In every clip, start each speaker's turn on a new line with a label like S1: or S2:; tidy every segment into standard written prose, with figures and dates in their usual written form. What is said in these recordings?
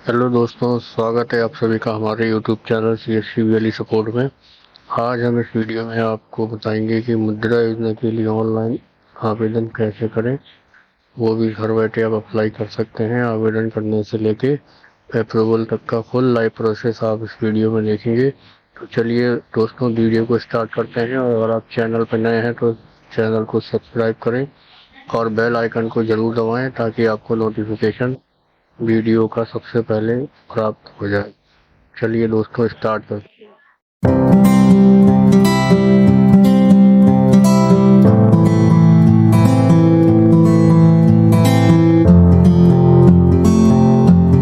S1: Hello दोस्तों, स्वागत है आप सभी का हमारे YouTube channel CSC valley support में। आज हम इस वीडियो में आपको बताएंगे कि मुद्रा योजना के लिए ऑनलाइन आवेदन कैसे करें। वो भी घर बैठे आप अप्लाई कर सकते हैं। आवेदन करने से लेके अप्रूवल तक का फुल लाइव प्रोसेस आप इस वीडियो में देखेंगे। तो चलिए दोस्तों, वीडियो को स्टार्ट करते हैं। और अगर आप चैनल पर नए हैं तो चैनल को सब्सक्राइब करें और बेल आइकन को ज़रूर दबाएं ताकि आपको नोटिफिकेशन वीडियो का सबसे पहले प्राप्त हो जाए। चलिए दोस्तों, स्टार्ट करते हैं।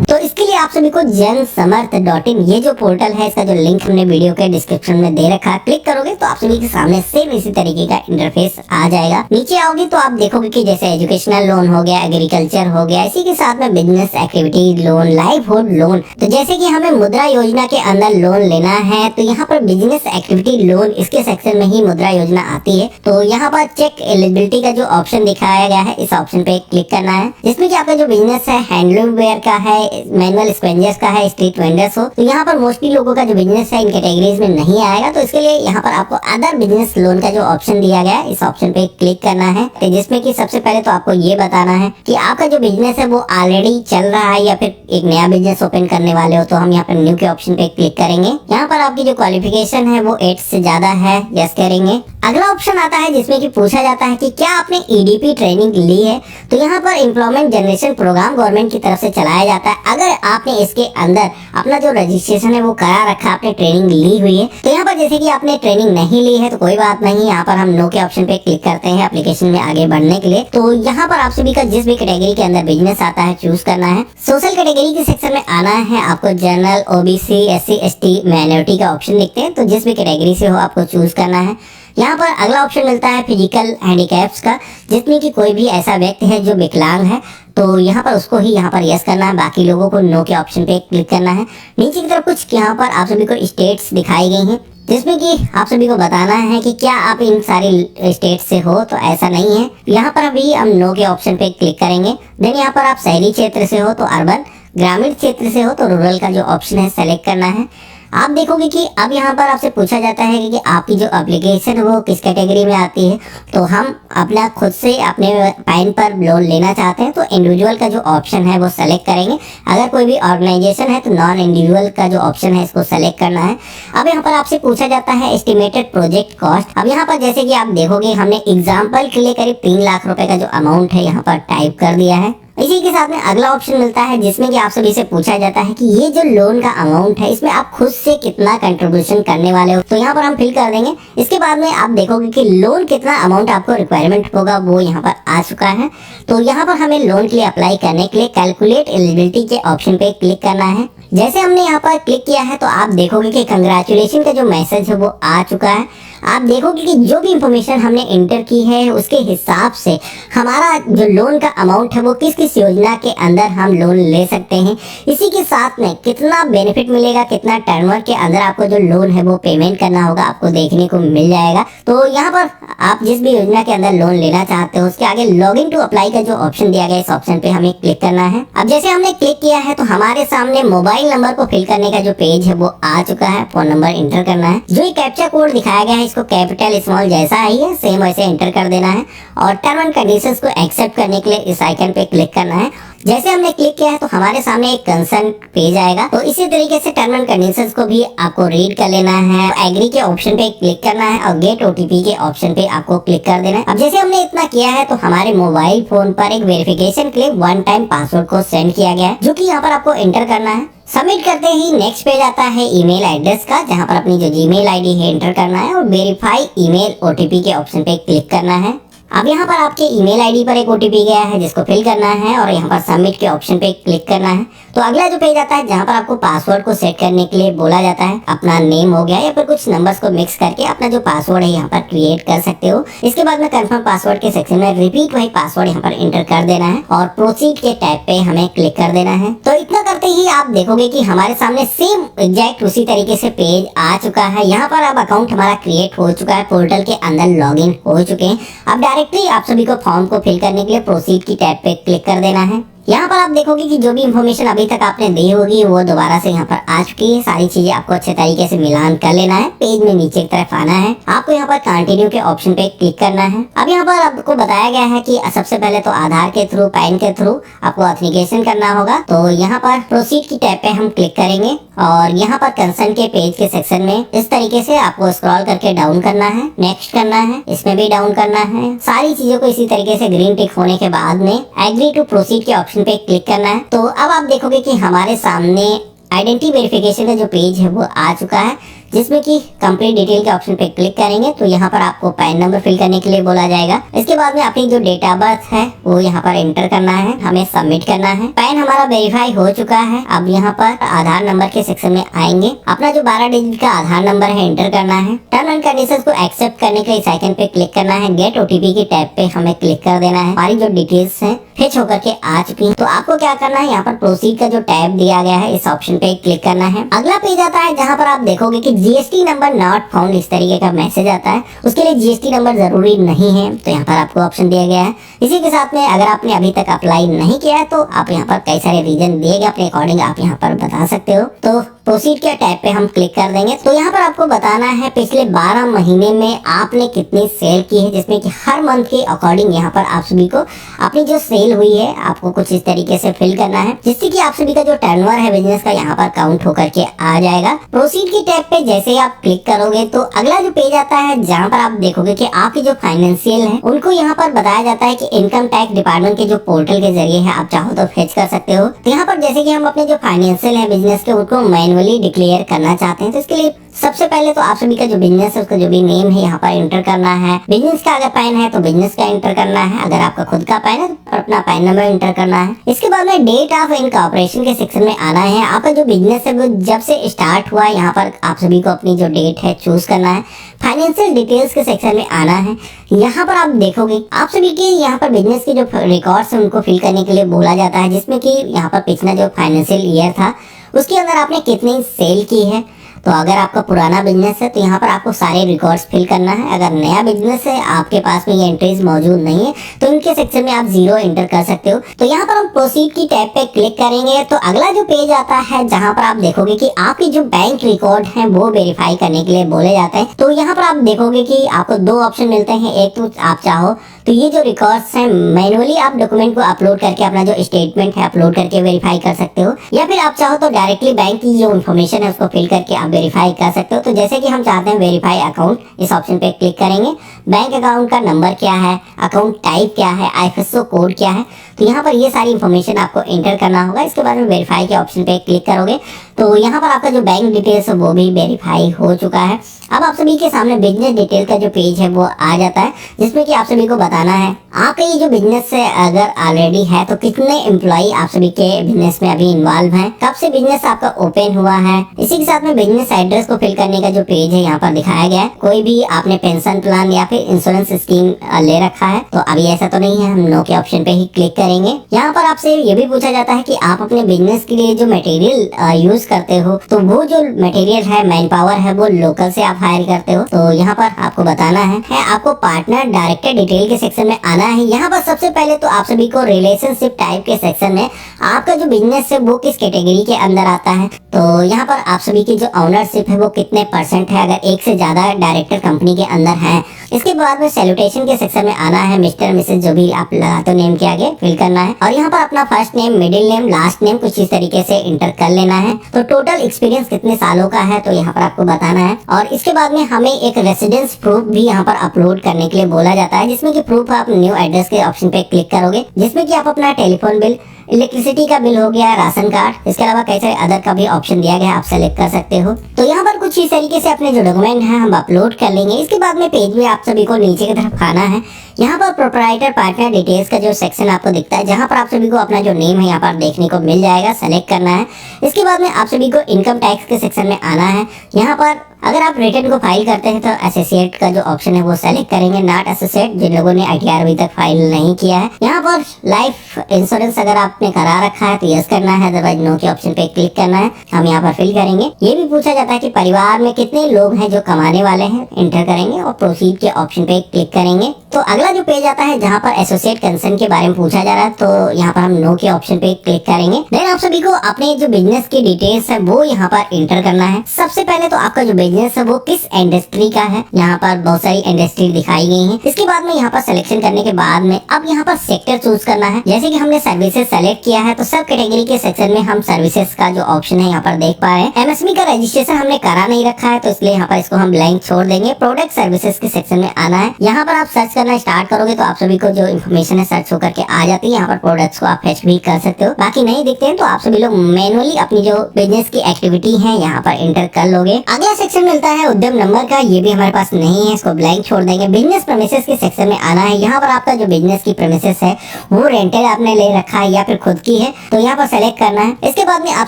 S2: तो इसके लिए आप सभी को जनसमर्थ.in ये जो पोर्टल है, इसका जो लिंक हमने वीडियो के डिस्क्रिप्शन में दे रखा है, क्लिक करोगे तो आप सभी के सामने सेम इसी तरीके का इंटरफेस आ जाएगा। नीचे आओगे तो आप देखोगे कि जैसे एजुकेशनल लोन हो गया, एग्रीकल्चर हो गया, इसी के साथ में business activity loan, livelihood loan. तो जैसे कि हमें मुद्रा योजना के अंदर लोन लेना है तो यहाँ पर बिजनेस एक्टिविटी लोन इसके सेक्शन में ही मुद्रा योजना आती है। तो यहाँ पर चेक एलिजिबिलिटी का जो ऑप्शन दिखाया गया है, इस ऑप्शन पे क्लिक करना है, जिसमें कि आपका जो बिजनेस है हैंडलूम वेयर का है, मैनुअल स्क्वेंजर्स का है, स्ट्रीट वेंडर्स हो। तो यहाँ पर मोस्टली लोगों का जो बिजनेस है इन कैटेगरीज में नहीं आएगा। तो इसके लिए यहाँ पर आपको अदर बिजनेस लोन का जो ऑप्शन दिया गया है, इस ऑप्शन पे क्लिक करना है। तो जिसमें कि सबसे पहले तो आपको ये बताना है कि आपका जो बिजनेस है वो ऑलरेडी चल रहा है या फिर एक नया बिजनेस ओपन करने वाले हो। तो हम यहाँ पर न्यू के ऑप्शन पे क्लिक करेंगे। यहाँ पर आपकी जो क्वालिफिकेशन है वो 8 से ज्यादा है, यस करेंगे। अगला ऑप्शन आता है जिसमें कि पूछा जाता है कि क्या आपने EDP ट्रेनिंग ली है। तो यहाँ पर एम्प्लॉयमेंट जनरेशन प्रोग्राम गवर्नमेंट की तरफ से चलाया जाता है। अगर आपने इसके अंदर अपना जो रजिस्ट्रेशन है वो करा रखा, आपने ट्रेनिंग ली हुई है, तो यहाँ पर जैसे कि आपने ट्रेनिंग नहीं ली है तो कोई बात नहीं, यहाँ पर हम नो के ऑप्शन पे क्लिक करते हैं एप्लीकेशन में आगे बढ़ने के लिए। तो यहाँ पर आप सभी का जिस भी कैटेगरी के अंदर बिजनेस आता है चूज करना है। सोशल कैटेगरी के सेक्शन में आना है आपको। General, OBC, SC, ST, minority का ऑप्शन दिखते हैं, तो जिस भी कैटेगरी से हो आपको चूज करना है। यहाँ पर अगला ऑप्शन मिलता है फिजिकल हैंडीकैप्स का, जिसमें कि कोई भी ऐसा व्यक्ति है जो विकलांग है तो यहाँ पर उसको ही यहाँ पर यस करना है, बाकी लोगों को नो के ऑप्शन पे क्लिक करना है। नीचे की तरफ कुछ यहाँ पर आप सभी को स्टेट्स दिखाई गई हैं, जिसमें कि आप सभी को बताना है कि क्या आप इन सारी स्टेट से हो। तो ऐसा नहीं है, यहाँ पर अभी हम नो के ऑप्शन पे क्लिक करेंगे। देन यहाँ पर आप शहरी क्षेत्र से हो तो अर्बन, ग्रामीण क्षेत्र से हो तो रूरल का जो ऑप्शन है सेलेक्ट करना है। आप देखोगे कि अब यहाँ पर आपसे पूछा जाता है कि आपकी जो एप्लीकेशन है वो किस कैटेगरी में आती है। तो हम अपना खुद से अपने पैन पर लोन लेना चाहते हैं तो इंडिविजुअल का जो ऑप्शन है वो सेलेक्ट करेंगे। अगर कोई भी ऑर्गेनाइजेशन है तो नॉन इंडिविजुअल का जो ऑप्शन है इसको सेलेक्ट करना है। अब यहाँ पर आपसे पूछा जाता है एस्टिमेटेड प्रोजेक्ट कॉस्ट। अब यहाँ पर जैसे कि आप देखोगे हमने एग्जाम्पल के लिए करीब 3 लाख रुपए का जो अमाउंट है यहाँ पर टाइप कर दिया है। इसी के साथ में अगला ऑप्शन मिलता है जिसमें कि आप सभी से पूछा जाता है कि ये जो लोन का अमाउंट है इसमें आप खुद से कितना कंट्रीब्यूशन करने वाले हो। तो यहाँ पर हम फिल कर देंगे। इसके बाद में आप देखोगे कि लोन कितना अमाउंट आपको रिक्वायरमेंट होगा वो यहाँ पर आ चुका है। तो यहाँ पर हमें लोन के लिए अप्लाई करने के लिए कैलकुलेट एलिजिबिलिटी के ऑप्शन पे क्लिक करना है। जैसे हमने यहाँ पर क्लिक किया है तो आप देखोगे कि कंग्रेचुलेशन का जो मैसेज है वो आ चुका है। आप देखोगे कि जो भी इंफॉर्मेशन हमने इंटर की है उसके हिसाब से हमारा जो लोन का अमाउंट है वो किस किस योजना के अंदर हम लोन ले सकते हैं, इसी के साथ में कितना बेनिफिट मिलेगा, कितना टर्नओवर के अंदर आपको जो लोन है वो पेमेंट करना होगा आपको देखने को मिल जाएगा। तो यहाँ पर आप जिस भी योजना के अंदर लोन लेना चाहते हो उसके आगे लॉगिन टू अप्लाई का जो ऑप्शन दिया गया इस ऑप्शन पे हमें क्लिक करना है। अब जैसे हमने क्लिक किया है तो हमारे सामने मोबाइल नंबर को फिल करने का जो पेज है वो आ चुका है। फोन नंबर इंटर करना है। जो ये कैप्चा कोड दिखाया गया है इसको कैपिटल स्मॉल जैसा ही है सेम वैसे एंटर कर देना है और टर्म एंड कंडीशंस को एक्सेप्ट करने के लिए इस आइकन पे क्लिक करना है। जैसे हमने क्लिक किया है तो हमारे सामने एक कंसर्न पेज आएगा। तो इसी तरीके से टर्म एंड कंडीशंस को भी आपको रीड कर लेना है। एग्री के ऑप्शन पे क्लिक करना है और गेट OTP के ऑप्शन पे आपको क्लिक कर देना है। अब जैसे हमने इतना किया है तो हमारे मोबाइल फोन पर एक वेरिफिकेशन के लिए 1 टाइम पासवर्ड को सेंड किया गया है, जो कि यहाँ पर आपको एंटर करना है। सबमिट करते ही नेक्स्ट पेज आता है ईमेल एड्रेस का, जहां पर अपनी जो जीमेल आईडी है एंटर करना है और वेरीफाई ईमेल OTP के ऑप्शन पे क्लिक करना है। अब यहाँ पर आपके ईमेल आईडी पर एक OTP गया है जिसको फिल करना है और यहाँ पर सबमिट के ऑप्शन पे क्लिक करना है। तो अगला जो पेज आता है जहाँ पर आपको पासवर्ड को सेट करने के लिए बोला जाता है। अपना नेम हो गया या फिर कुछ नंबर्स को मिक्स करके अपना जो पासवर्ड है यहाँ पर क्रिएट कर सकते हो। इसके बाद में कंफर्म पासवर्ड के सेक्शन में रिपीट वही पासवर्ड यहाँ पर एंटर कर देना है और प्रोसीड के टैब पे हमें क्लिक कर देना है। तो इतना करते ही आप देखोगे कि हमारे सामने सेम एग्जैक्ट उसी तरीके से पेज आ चुका है। यहाँ पर अब अकाउंट हमारा क्रिएट हो चुका है, पोर्टल के अंदर लॉगिन हो चुके हैं। अब डायरेक्टली आप सभी को फॉर्म को फिल करने के लिए प्रोसीड की टैब पे क्लिक कर देना है। यहाँ पर आप देखोगे कि जो भी इंफॉर्मेशन अभी तक आपने दी होगी वो दोबारा से यहाँ पर आ चुकी है। सारी चीजें आपको अच्छे तरीके से मिलान कर लेना है। पेज में नीचे की तरफ आना है, आपको यहाँ पर कंटिन्यू के ऑप्शन पे क्लिक करना है। अब यहाँ पर आपको बताया गया है कि सबसे पहले तो आधार के थ्रू, पैन के थ्रू आपको ऑथेंटिकेशन करना होगा। तो यहाँ पर प्रोसीड की टैब पे हम क्लिक करेंगे और यहाँ पर कंसर्न के पेज के सेक्शन में इस तरीके से आपको स्क्रॉल करके डाउन करना है, नेक्स्ट करना है, इसमें भी डाउन करना है। सारी चीजों को इसी तरीके से ग्रीन टिक होने के बाद में एग्री टू प्रोसीड के ऑप्शन पे क्लिक करना है। तो अब आप देखोगे कि हमारे सामने आइडेंटिटी वेरिफिकेशन का जो पेज है वो आ चुका है, जिसमें कि कंप्लीट डिटेल के ऑप्शन पे क्लिक करेंगे तो यहाँ पर आपको पैन नंबर फिल करने के लिए बोला जाएगा। इसके बाद में अपनी जो डेट ऑफ बर्थ है वो यहाँ पर एंटर करना है, हमें सबमिट करना है। पैन हमारा वेरीफाई हो चुका है। अब यहाँ पर आधार नंबर के सेक्शन में आएंगे, अपना जो 12 डिजिट का आधार नंबर है एंटर करना है। टर्म एंड कंडीशंस को एक्सेप्ट करने के लिए सेकंड पे क्लिक करना है। गेट ओटीपी की टैब पे हमें क्लिक कर देना है। हमारी जो डिटेल्स है फिच होकर के आ चुकी है। तो आपको क्या करना है, यहाँ पर प्रोसीड का जो टैब दिया गया है इस ऑप्शन पे क्लिक करना है। अगला पेज आता है जहाँ पर आप देखोगे कि जीएसटी नंबर नॉट फाउंड, इस तरीके का मैसेज आता है। उसके लिए जीएसटी नंबर जरूरी नहीं है, तो यहाँ पर आपको ऑप्शन दिया गया है। इसी के साथ में अगर आपने अभी तक अप्लाई नहीं किया है तो आप यहाँ पर कई सारे रीजन दिए गए, अपने अकॉर्डिंग आप यहाँ पर बता सकते हो। तो प्रोसीड के टैब पे हम क्लिक कर देंगे। तो यहाँ पर आपको बताना है पिछले 12 महीने में आपने कितनी सेल की है, जिसमें कि हर मंथ के अकॉर्डिंग यहाँ पर आप सभी को अपनी जो सेल हुई है आपको कुछ इस तरीके से फिल करना है, जिससे कि आप सभी का जो टर्नओवर है बिजनेस का यहाँ पर काउंट होकर के आ जाएगा। प्रोसीड की टैब पे जैसे ही आप क्लिक करोगे तो अगला जो पेज आता है जहाँ पर आप देखोगे कि आपके जो फाइनेंशियल है उनको यहाँ पर बताया जाता है कि इनकम टैक्स डिपार्टमेंट के जो पोर्टल के जरिए है आप चाहो तो फेच कर सकते हो। तो यहाँ पर जैसे कि हम अपने जो फाइनेंशियल है बिजनेस के उनको मैनुअली डिक्लेयर करना चाहते हैं, तो इसके लिए सबसे पहले तो आप सभी का जो बिजनेस है उसका जो भी नेम है यहाँ पर एंटर करना है। बिजनेस का अगर पैन है तो बिजनेस का एंटर करना है, अगर आपका खुद का पैन है तो अपना पैन नंबर एंटर करना है। इसके बाद में डेट ऑफ इनकॉर्पोरेशन के सेक्शन में आना है। आपका जो बिजनेस है वो जब से स्टार्ट हुआ है यहाँ पर आप सभी को अपनी जो डेट है चूज करना है। फाइनेंशियल डिटेल्स के सेक्शन में आना है। यहाँ पर आप देखोगे आप सभी के यहाँ पर बिजनेस के जो रिकॉर्ड्स है उनको फिल करने के लिए बोला जाता है, जिसमें कि यहाँ पर पिछला जो फाइनेंशियल ईयर था उसके अंदर आपने कितनी सेल की है। तो अगर आपका पुराना बिजनेस है तो यहाँ पर आपको सारे रिकॉर्ड्स फिल करना है। अगर नया बिजनेस है आपके पास में ये एंट्रीज मौजूद नहीं है तो इनके सेक्शन में आप 0 एंटर कर सकते हो। तो यहाँ पर हम प्रोसीड की टैब पे क्लिक करेंगे तो अगला जो पेज आता है जहाँ पर आप देखोगे कि आपकी जो बैंक रिकॉर्ड है वो वेरीफाई करने के लिए बोले जाते हैं। तो यहाँ पर आप देखोगे कि आपको 2 ऑप्शन मिलते हैं। एक तो आप चाहो तो ये जो रिकॉर्ड्स हैं मैनुअली आप डॉक्यूमेंट को अपलोड करके अपना जो स्टेटमेंट है अपलोड करके वेरीफाई कर सकते हो, या फिर आप चाहो तो डायरेक्टली बैंक की जो इन्फॉर्मेशन है उसको फिल करके आप वेरीफाई कर सकते हो। तो जैसे कि हम चाहते हैं वेरीफाई अकाउंट, इस ऑप्शन पे क्लिक करेंगे। बैंक अकाउंट का नंबर क्या है, अकाउंट टाइप क्या है, IFSC कोड क्या है, तो यहाँ पर ये सारी इन्फॉर्मेशन आपको एंटर करना होगा। इसके बाद में वेरीफाई के ऑप्शन पे क्लिक करोगे तो यहाँ पर आपका जो बैंक डिटेल्स है वो भी वेरीफाई हो चुका है। अब आप सभी के सामने बिजनेस डिटेल का जो पेज है वो आ जाता है, जिसमें कि आप सभी को बताना है आपका ये जो बिजनेस है अगर ऑलरेडी है तो कितने एम्प्लॉय आप सभी के बिजनेस में अभी इन्वॉल्व हैं, कब से बिजनेस आपका ओपन हुआ है। इसी के साथ में बिजनेस एड्रेस को फिल करने का जो पेज है यहाँ पर दिखाया गया है। कोई भी आपने पेंशन प्लान या फिर इंश्योरेंस स्कीम ले रखा है तो अभी ऐसा तो नहीं है, हम नो के ऑप्शन पे ही क्लिक करेंगे। यहाँ पर आपसे ये भी पूछा जाता है कि आप अपने बिजनेस के लिए जो मटेरियल यूज करते हो तो वो जो मटेरियल है, मैन पावर है, वो लोकल से आप हायर करते हो। तो यहाँ पर आपको बताना है आपको पार्टनर डायरेक्टर डिटेल के सेक्शन में आना है। यहाँ पर सबसे पहले तो आप सभी को रिलेशनशिप टाइप के सेक्शन में आपका जो बिजनेस है वो किस कैटेगरी के अंदर आता है। तो यहाँ पर आप सभी की जो ऑनरशिप है वो कितने % है, अगर 1 से ज्यादा डायरेक्टर कंपनी के अंदर है। इसके बाद में सैल्यूटेशन के सेक्शन में आना है। मिस्टर मिसेज जो भी आप लगाते हो नेम के आगे फिल करना है और यहाँ पर अपना first name, middle name, last name कुछ इस तरीके से इंटर कर लेना है। तो टोटल एक्सपीरियंस कितने सालों का है तो यहाँ पर आपको बताना है। और इसके बाद में हमें एक रेसिडेंस प्रूफ भी यहाँ पर अपलोड करने के लिए बोला जाता है, जिसमें कि प्रूफ आप न्यू एड्रेस के ऑप्शन पे क्लिक करोगे, जिसमें कि आप अपना टेलीफोन बिल, इलेक्ट्रिसिटी का बिल हो गया, राशन कार्ड, इसके अलावा कई सारे अदर का भी ऑप्शन दिया गया, आप सेलेक्ट कर सकते हो। तो यहाँ पर कुछ इस तरीके से अपने जो डॉक्यूमेंट है हम अपलोड कर लेंगे। इसके बाद में पेज में आप सभी को नीचे की तरफ आना है। यहाँ पर प्रोप्राइटर पार्टनर डिटेल्स का जो सेक्शन आपको दिखता है, जहाँ पर आप सभी को अपना जो नेम है यहाँ पर देखने को मिल जाएगा, सेलेक्ट करना है। इसके बाद में आप सभी को इनकम टैक्स के सेक्शन में आना है। यहाँ पर अगर आप रिटर्न को फाइल करते हैं तो एसोसिएट का जो ऑप्शन है वो सेलेक्ट करेंगे, नॉट एसोसिएट जिन लोगों ने ITR अभी तक फाइल नहीं किया है। यहाँ पर लाइफ इंश्योरेंस अगर आपने करा रखा है तो यस करना है, अदरवाइज नो के ऑप्शन पे क्लिक करना है। हम यहाँ पर फिल करेंगे। ये भी पूछा जाता है कि परिवार में कितने लोग हैं जो कमाने वाले हैं, एंटर करेंगे और प्रोसीड के ऑप्शन पे क्लिक करेंगे। तो अगला जो पेज आता है जहाँ पर एसोसिएट कंसर्न के बारे में पूछा जा रहा है, तो यहाँ पर हम नो के ऑप्शन पे क्लिक करेंगे। देन आप सभी को अपने जो बिजनेस की डिटेल्स है वो यहाँ पर इंटर करना है। सबसे पहले तो आपका जो बिजनेस है वो किस इंडस्ट्री का है, यहाँ पर बहुत सारी इंडस्ट्री दिखाई गई है। इसके बाद में यहाँ पर सिलेक्शन करने के बाद में अब यहाँ पर सेक्टर चूज करना है। जैसे कि हमने सर्विसेज सेलेक्ट किया है तो सब कैटेगरी के सेक्शन में हम सर्विसेज का जो ऑप्शन है यहाँ पर देख पा रहे हैं। एमएसएमई का रजिस्ट्रेशन हमने करा नहीं रखा है तो इसलिए यहाँ पर इसको हम ब्लैंक छोड़ देंगे। प्रोडक्ट सर्विसेज के सेक्शन में आना है। यहाँ पर आप सर्च करना स्टार्ट करोगे तो आप सभी को जो इन्फॉर्मेशन है सर्च होकर के आ जाती है। यहाँ पर प्रोडक्ट्स को आप फेच भी कर सकते हो, बाकी नहीं दिखते हैं तो आप सभी लोग मैनुअली अपनी जो बिजनेस की एक्टिविटी है यहाँ पर इंटर कर लोगे। अगला सेक्शन मिलता है उद्यम नंबर का, ये भी हमारे पास नहीं है, इसको ब्लैंक छोड़ देंगे। बिजनेस प्रेमिसेस के सेक्शन में आना है। यहाँ पर आपका जो बिजनेस की प्रेमिसेस है वो रेंटेड आपने ले रखा है या फिर खुद की है तो यहाँ पर सेलेक्ट करना है। इसके बाद में आप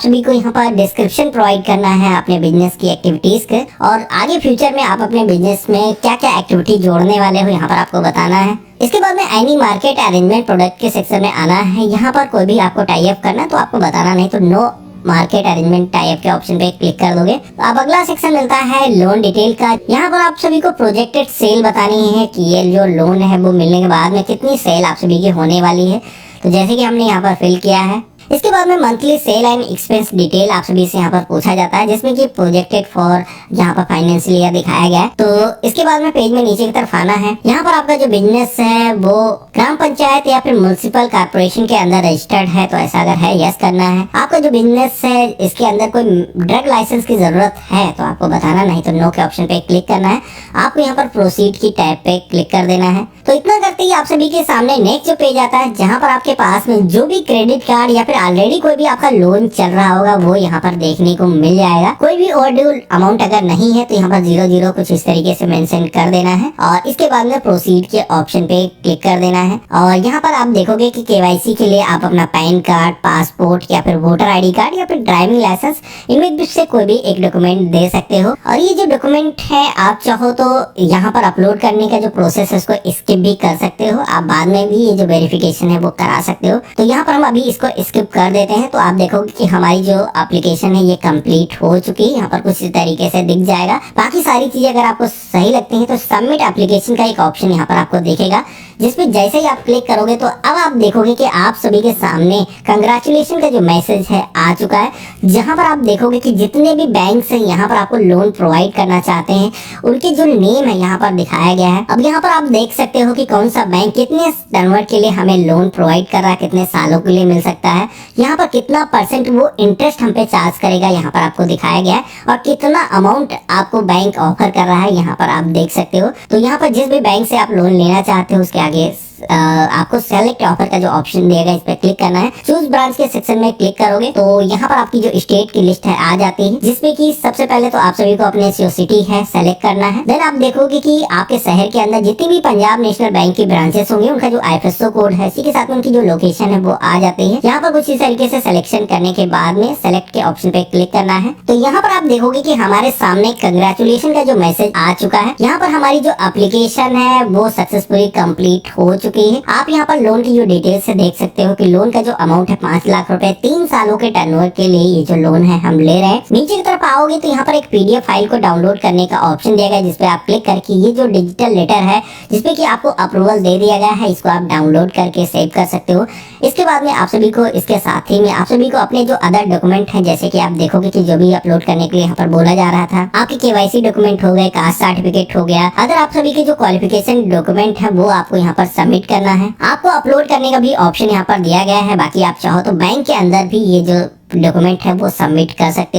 S2: सभी को यहाँ पर डिस्क्रिप्शन प्रोवाइड करना है अपने बिजनेस की एक्टिविटीज के, और आगे फ्यूचर में आप अपने बिजनेस में क्या क्या एक्टिविटी जोड़ने वाले हो यहाँ पर आपको बताना है। इसके बाद में एनी मार्केट अरेंजमेंट प्रोडक्ट के सेक्शन में आना है। यहाँ पर कोई भी आपको टाई अप करना है तो आपको बताना नहीं, तो no market arrangement tie up के ऑप्शन पे क्लिक कर दोगे। तो अब अगला सेक्शन मिलता है लोन डिटेल का। यहाँ पर आप सभी को प्रोजेक्टेड सेल बतानी है कि ये जो लोन है वो मिलने के बाद में कितनी सेल आप सभी की होने वाली है। तो जैसे कि हमने यहाँ पर फिल किया है। इसके बाद में monthly cell and expense detail आप सभी से यहाँ पर पूछा जाता है, जिसमें कि प्रोजेक्टेड फॉर यहाँ पर फाइनेंशियल ईयर दिखाया गया है। तो इसके बाद में पेज में नीचे की तरफ आना है। यहाँ पर आपका जो बिजनेस है वो ग्राम पंचायत या फिर म्युनिसिपल कॉर्पोरेशन के अंदर रजिस्टर्ड है तो ऐसा अगर है यस करना है। आपका जो बिजनेस है इसके अंदर कोई ड्रग लाइसेंस की जरूरत है तो आपको बताना, नहीं तो नो के ऑप्शन पे क्लिक करना है। आपको यहाँ पर प्रोसीड की टैब पे क्लिक कर देना है। तो इतना करते ही आप सभी के सामने नेक्स्ट जो पेज आता है जहाँ पर आपके पास में जो भी क्रेडिट कार्ड या फिर ऑलरेडी कोई भी आपका लोन चल रहा होगा वो यहाँ पर देखने को मिल जाएगा। कोई भी ओवरड्यू अमाउंट अगर नहीं है तो यहाँ पर 00 कुछ इस तरीके से मेंशन कर देना है और इसके बाद में प्रोसीड के ऑप्शन पे क्लिक कर देना है। और यहाँ पर आप देखोगे कि केवाईसी के लिए आप अपना पैन कार्ड, पासपोर्ट या फिर वोटर आईडी कार्ड या फिर ड्राइविंग लाइसेंस, इनमें से कोई भी एक डॉक्यूमेंट दे सकते हो। और ये जो डॉक्यूमेंट है आप चाहो तो यहाँ पर अपलोड करने का जो प्रोसेस है उसको स्किप भी कर सकते हो। आप बाद में भी ये जो वेरिफिकेशन है वो करा सकते हो। तो यहाँ पर हम अभी इसको स्किप कर देते हैं। तो आप देखोगे कि हमारी जो एप्लीकेशन है ये कंप्लीट हो चुकी है। यहाँ पर कुछ इस तरीके से दिख जाएगा। बाकी सारी चीजें अगर आपको सही लगती हैं तो सबमिट एप्लीकेशन का एक ऑप्शन यहाँ पर आपको दिखेगा, जिसपे जैसे ही आप क्लिक करोगे तो अब आप देखोगे कि आप सभी के सामने कंग्रेचुलेशन का जो मैसेज है आ चुका है, जहां पर आप देखोगे कि जितने भी बैंक्स हैं यहाँ पर आपको लोन प्रोवाइड करना चाहते हैं उनके जो नेम है यहाँ पर दिखाया गया है। अब यहाँ पर आप देख सकते हो कि कौन सा बैंक कितने टर्नओवर के लिए हमें लोन प्रोवाइड कर रहा है, कितने सालों के लिए मिल सकता है, यहाँ पर कितना % वो इंटरेस्ट हम पे चार्ज करेगा यहाँ पर आपको दिखाया गया है, और कितना अमाउंट आपको बैंक ऑफर कर रहा है यहाँ पर आप देख सकते हो। तो यहाँ पर जिस भी बैंक से आप लोन लेना चाहते हो उसके आगे आपको सेलेक्ट ऑफर का जो ऑप्शन दिएगा इस पे क्लिक करना है। चूज ब्रांच के सेक्शन में क्लिक करोगे तो यहाँ पर आपकी जो स्टेट की लिस्ट है आ जाती है, जिसमें कि सबसे पहले तो आप सभी को अपने जो सिटी है सेलेक्ट करना है। देन आप देखोगे कि आपके शहर के अंदर जितनी भी पंजाब नेशनल बैंक की ब्रांचेस होंगी उनका जो IFSO कोड है इसी के साथ में उनकी जो लोकेशन है वो आ जाती है। यहाँ पर कुछ इस तरीके से सिलेक्शन करने के बाद में सेलेक्ट के ऑप्शन पे क्लिक करना है। तो यहाँ पर आप देखोगे कि हमारे सामने कंग्रेचुलेशन का जो मैसेज आ चुका है। यहाँ पर हमारी जो एप्लीकेशन है वो सक्सेसफुली कंप्लीट हो चुकी है। आप यहाँ पर लोन की जो डिटेल्स से देख सकते हो कि लोन का जो अमाउंट है 5 लाख रुपए 3 सालों के टर्नओवर के लिए ये जो लोन है हम ले रहे हैं। नीचे की तरफ आओगे तो यहाँ पर एक PDF फाइल को डाउनलोड करने का ऑप्शन दिया जिसपे आप क्लिक करके ये जो डिजिटल लेटर है जिसपे कि आपको अप्रूवल दे दिया गया है इसको आप डाउनलोड करके सेव कर सकते हो। इसके बाद में आप सभी को इसके साथ ही में आप सभी को अपने जो अदर डॉक्यूमेंट है जैसे कि आप देखोगे कि जो भी अपलोड करने के लिए यहाँ पर बोला जा रहा था, आपके KYC डॉक्यूमेंट हो गए, कास्ट सर्टिफिकेट हो गया, अगर आप सभी के जो क्वालिफिकेशन डॉक्यूमेंट है वो आपको यहाँ पर सबमिट करना है। आपको अपलोड करने का भी ऑप्शन यहाँ पर दिया गया है। बाकी आप चाहो तो बैंक के अंदर भी ये जो डॉक्यूमेंट है वो सबमिट कर सकते हो।